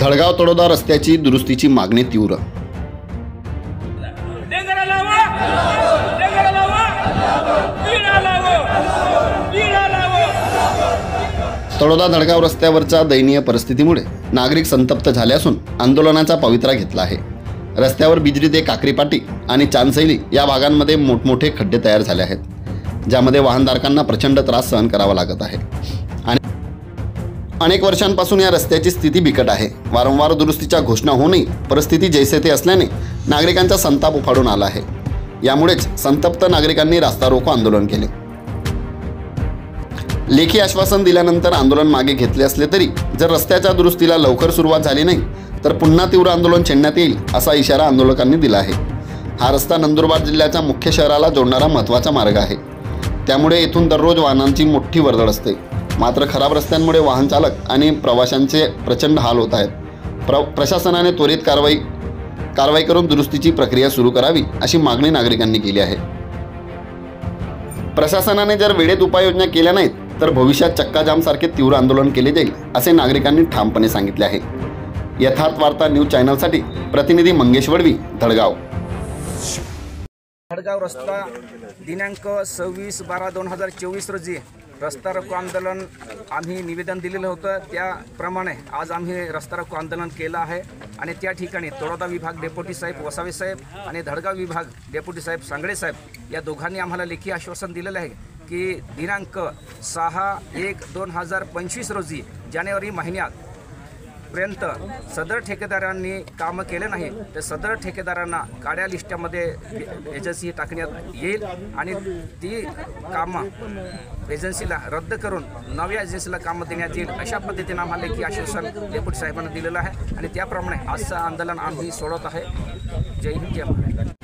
धडगाव तळोदा रस्त्याची दुरुस्तीची मागणी तीव्र। तळोदा धडगाव रस्त्यावरच्या दयनीय परिस्थितीमुळे नागरिक संतप्त झाले असून आंदोलनाचा पवित्रा घेतला आहे। रस्त्यावर बिजरी ते काकरीपाटी आणि चांदसैली या भागांमध्ये मोठमोठे खड्डे तयार झाले आहेत, ज्यामध्ये वाहनधारकांना प्रचंड त्रास सहन करावा लागत आहे। अनेक वर्षांपासून या रस्त्याची स्थिती बिकट आहे। वारंवार दुरुस्तीच्या घोषणा होऊनही परिस्थिती जैसे थे असल्याने नागरिकांचा संताप उफाळून आला आहे। यामुळेच संतप्त नागरिकांनी रास्ता रोको आंदोलन केले। लेखी आश्वासन दिल्यानंतर आंदोलन मागे घेतले असले तरी जर रस्त्याच्या दुरुस्तीला लवकर सुरुवात झाली नाही तर पुन्हा तीव्र आंदोलन छेडण्यात येईल असा इशारा आंदोलकांनी दिला आहे। हा रस्ता नंदुरबार जिल्ह्याच्या मुख्य शहराला जोडणारा महत्त्वाचा मार्ग आहे, त्यामुळे येथून दररोज वाहनांची मोठी वर्दळ असते। मात्र खराब रस्त्यांमुळे वाहन चालक आणि प्रवाशांचे प्रचंड हाल होत आहेत। प्रशासनाने त्वरित कारवाई करून दुरुस्तीची प्रक्रिया सुरू करावी अशी मागणी नागरिकांनी केली आहे। प्रशासनाने जर वेळेत उपाययोजना केल्या नाहीत तर भविष्यात चक्काजाम सारखे तीव्र आंदोलन केले जाईल असे नागरिकांनी ठामपणे सांगितले आहे। यथार्थ वार्ता न्यूज चॅनलसाठी प्रतिनिधी मंगेश वडवी, धडगाव। धडगाव रस्ता दिनांक 26/12/2024 रोजी रस्ता रोको आंदोलन आम्ही निवेदन दिलेलं होतं। त्याप्रमाणे आज आम्ही रस्ता रोको आंदोलन केलं आहे आणि त्या ठिकाणी तळोदा विभाग डेप्युटी साहेब वसावे साहेब आणि धडगाव विभाग डेप्युटी साहेब सांगळे साहेब या दोघांनी आम्हाला लेखी आश्वासन दिलेलं आहे की दिनांक 6/1/2025 रोजी जानेवारी महिन्यात पर्यंत सदर ठेकेदारांनी कामं केले नाही तर सदर ठेकेदारांना काळ्या लिस्टमध्ये एजन्सी टाकण्यात येईल आणि ती कामं एजन्सीला रद्द करून नव्या एजन्सीला कामं देण्यात येईल अशा पद्धतीने आम्हाला लेखी आश्वासन डेप्युटी साहेबांना दिलेलं आहे आणि त्याप्रमाणे आजचं आंदोलन आम्ही सोडत आहे। जय हिंद, जय महाराष्ट्र।